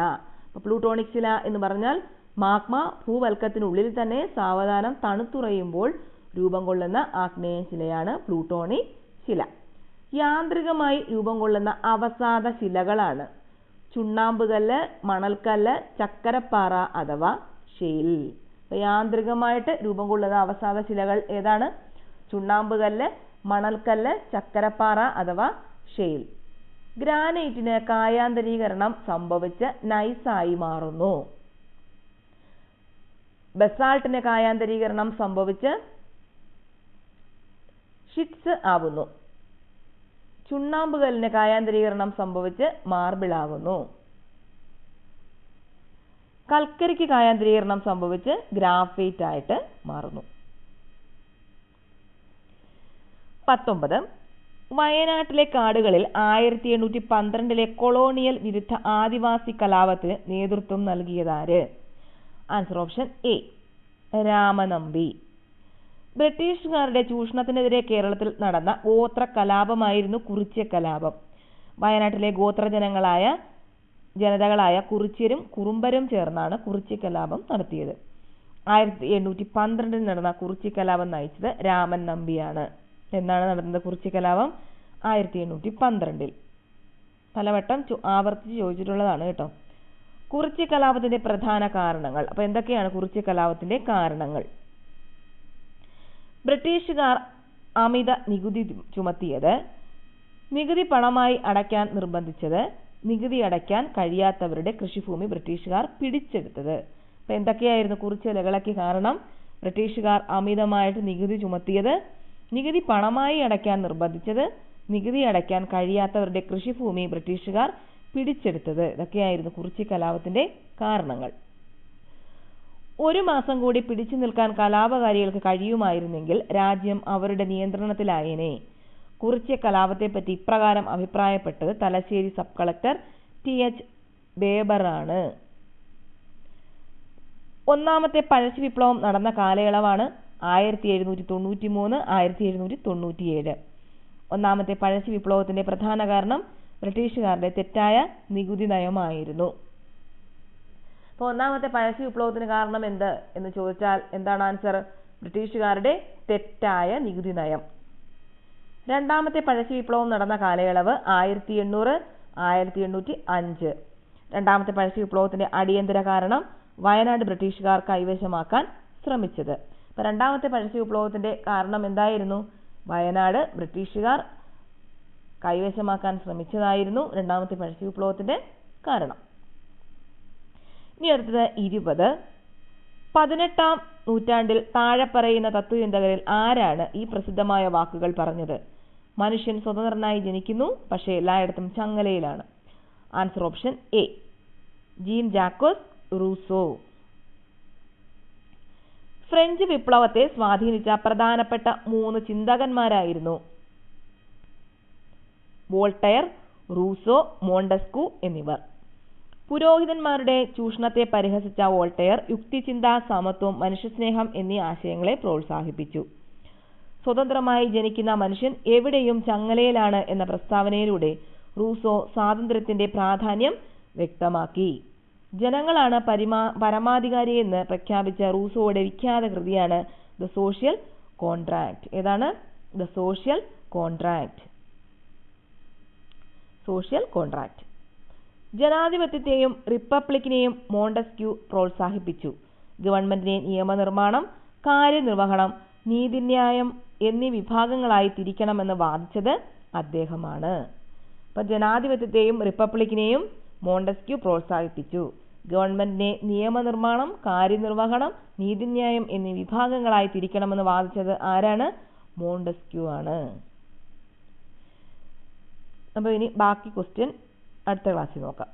പ്ലൂട്ടോണിക് ശില എന്ന് പറഞ്ഞാൽ മാഗ്മ ഭൂവൽക്കത്തിനുള്ളിൽ തന്നെ സാവധാനം തണുത്തുറയുമ്പോൾ രൂപം കൊള്ളുന്ന ആഗ്നേയശിലയാണ് പ്ലൂട്ടോണിക് ശില. യാന്ത്രികമായി രൂപം കൊള്ളുന്ന അവസാദ ശിലകളാണ് ചുണ്ണാമ്പുകല്ല്, മണൽക്കല്ല്, ചക്കരപ്പാറ അഥവാ ഷെയിൽ. യാന്ത്രികമായിട്ട് രൂപം കൊള്ളുന്ന അവസാദ ശിലകൾ ഏതാണ്? ചുണ്ണാമ്പുകല്ല്, മണൽക്കല്ല്, ചക്കരപ്പാറ അഥവാ ഷെയിൽ. ഗ്രാനൈറ്റിന് കായാന്തരീകരണം സംഭവിച്ച് നൈസായി മാറുന്നു. ബസാൾട്ടിന് കായാന്തരീകരണം സംഭവിച്ച് ഷിറ്റ്സ് ആവുന്നു. ചുണ്ണാമ്പുകല്ലിന് കായാന്തരീകരണം സംഭവിച്ച് മാർബിൾ ആകുന്നു. കൽക്കരിക്ക് കായാന്തരീകരണം സംഭവിച്ച് ഗ്രാഫൈറ്റ് ആയിട്ട് മാറുന്നു. 19. വയനാട്ടിലെ കാടുകളിൽ 1812 കൊളോണിയൽ വിരുദ്ധ ആദിവാസി കലാപത്തിന് നേതൃത്വം നൽകിയതാര്? Answer option A, Ramanambi. ബ്രിട്ടീഷുകാരുടെ ചൂഷണത്തിനെതിരെ കേരളത്തിൽ നടന്ന ഗോത്ര കലാപമായിരുന്നു കുറിച്യ കലാപം. വയനാട്ടിലെ ഗോത്ര ജനതകളായ കുറിച്യരും കുറുമ്പരും ചേർന്നാണ് കുറിച്യ കലാപം നടത്തിയത്. 1812 നടന്ന കുറിച്യ കലാപം നയിച്ചത് രാമൻ നമ്പിയാണ്. എന്നാണ് നടന്നത് കുറിച്യ കലാപം? 1812. പലവട്ടം ആവർത്തിച്ച് ചോദിച്ചിട്ടുള്ളതാണ് കേട്ടോ. കുറിച്യ കലാപത്തിന്റെ പ്രധാന കാരണങ്ങൾ. അപ്പോൾ എന്തൊക്കെയാണ് കുറിച്യ കലാപത്തിന്റെ കാരണങ്ങൾ? ബ്രിട്ടീഷുകാർ അമിത നികുതി ചുമത്തിയത്, നികുതി പണമായി അടയ്ക്കാൻ നിർബന്ധിച്ചത്, നികുതി അടയ്ക്കാൻ കഴിയാത്തവരുടെ കൃഷിഭൂമി ബ്രിട്ടീഷുകാർ പിടിച്ചെടുത്തത്. അപ്പോൾ എന്തൊക്കെയായിരുന്നു കുറിച്യ കാരണം? ബ്രിട്ടീഷുകാർ അമിതമായിട്ട് നികുതി ചുമത്തിയത്, നികുതി പണമായി അടയ്ക്കാൻ നിർബന്ധിച്ചത്, നികുതി അടയ്ക്കാൻ കഴിയാത്തവരുടെ കൃഷിഭൂമി ബ്രിട്ടീഷുകാർ പിടിച്ചെടുത്തത്. ഇതൊക്കെയായിരുന്നു കുറിച്യ കലാപത്തിന്റെ കാരണങ്ങൾ. 1 മാസം കൂടി പിടിച്ചു നിൽക്കാൻ കലാപകാരികൾക്ക് കഴിയുമായിരുന്നെങ്കിൽ രാജ്യം അവരുടെ നിയന്ത്രണത്തിലായേനെ. കുറിച്യ കലാപത്തെപ്പറ്റി ഇപ്രകാരം അഭിപ്രായപ്പെട്ടത് തലശ്ശേരി സബ് കളക്ടർ TH ബേബറാണ്. ഒന്നാമത്തെ പഴശ്ശി വിപ്ലവം നടന്ന കാലയളവാണ് 1793-1797. ഒന്നാമത്തെ പഴശ്ശി വിപ്ലവത്തിന്റെ പ്രധാന കാരണം ബ്രിട്ടീഷുകാരുടെ തെറ്റായ നികുതി നയമായിരുന്നു. അപ്പോൾ ഒന്നാമത്തെ പഴശ്ശി വിപ്ലവത്തിന് കാരണം എന്ത് എന്ന് ചോദിച്ചാൽ എന്താണ് ആൻസർ? ബ്രിട്ടീഷുകാരുടെ തെറ്റായ നികുതി നയം. രണ്ടാമത്തെ പഴശ്ശി വിപ്ലവം നടന്ന കാലയളവ് 1800-1805. രണ്ടാമത്തെ പഴശ്ശി വിപ്ലവത്തിന്റെ അടിയന്തര കാരണം വയനാട് ബ്രിട്ടീഷുകാർ കൈവശമാക്കാൻ ശ്രമിച്ചത്. അപ്പോൾ രണ്ടാമത്തെ പഴശ്ശി വിപ്ലവത്തിന്റെ കാരണം എന്തായിരുന്നു? വയനാട് ബ്രിട്ടീഷുകാർ കൈവശമാക്കാൻ ശ്രമിച്ചതായിരുന്നു രണ്ടാമത്തെ പഴശ്ശി വിപ്ലവത്തിന്റെ കാരണം. ഇനി അടുത്തത് 20. 18-ാം നൂറ്റാണ്ടിൽ താഴെ പറയുന്ന തത്വചിന്തകരിൽ ആരാണ് ഈ പ്രസിദ്ധമായ വാക്കുകൾ പറഞ്ഞത്? മനുഷ്യൻ സ്വതന്ത്രനായി ജനിക്കുന്നു, പക്ഷേ എല്ലായിടത്തും ചങ്ങലയിലാണ്. Answer option A, Jean Jacques Rousseau. French വിപ്ലവത്തെ സ്വാധീനിച്ച പ്രധാനപ്പെട്ട 3 ചിന്തകന്മാരായിരുന്നു വോൾട്ടയർ, റൂസോ, മോണ്ടസ്ക്യൂ എന്നിവർ. പുരോഹിതന്മാരുടെ ചൂഷണത്തെ പരിഹസിച്ച വോൾട്ടയർ യുക്തിചിന്ത, സമത്വം, മനുഷ്യസ്നേഹം എന്നീ ആശയങ്ങളെ പ്രോത്സാഹിപ്പിച്ചു. സ്വതന്ത്രമായി ജനിക്കുന്ന മനുഷ്യൻ എവിടെയും ചങ്ങലയിലാണ് എന്ന പ്രസ്താവനയിലൂടെ റൂസോ സ്വാതന്ത്ര്യത്തിന്റെ പ്രാധാന്യം വ്യക്തമാക്കി. ജനങ്ങളാണ് പരമാധികാരിയെന്ന് പ്രഖ്യാപിച്ച റൂസോയുടെ വിഖ്യാത കൃതിയാണ് ദ സോഷ്യൽ കോൺട്രാക്ട്. ഏതാണ്? The social contract. Social contract. ജനാധിപത്യത്തെയും റിപ്പബ്ലിക്കിനെയും മോണ്ടസ്ക്യൂ പ്രോത്സാഹിപ്പിച്ചു. ഗവൺമെന്റിനെ നിയമനിർമ്മാണം, കാര്യനിർവഹണം, നീതിന്യായം എന്നീ വിഭാഗങ്ങളായി തിരിക്കണമെന്ന് വാദിച്ചത് അദ്ദേഹമാണ്. അപ്പം ജനാധിപത്യത്തെയും റിപ്പബ്ലിക്കിനെയും മോണ്ടസ്ക്യൂ പ്രോത്സാഹിപ്പിച്ചു. ഗവൺമെന്റിനെ നിയമനിർമ്മാണം, കാര്യനിർവഹണം, നീതിന്യായം എന്നീ വിഭാഗങ്ങളായി തിരിക്കണമെന്ന് വാദിച്ചത് ആരാണ്? മോണ്ടസ്ക്യൂ ആണ്. അപ്പോൾ ഇനി ബാക്കി ക്വസ്റ്റ്യൻ അടുത്ത ക്ലാസ്സിൽ നോക്കാം.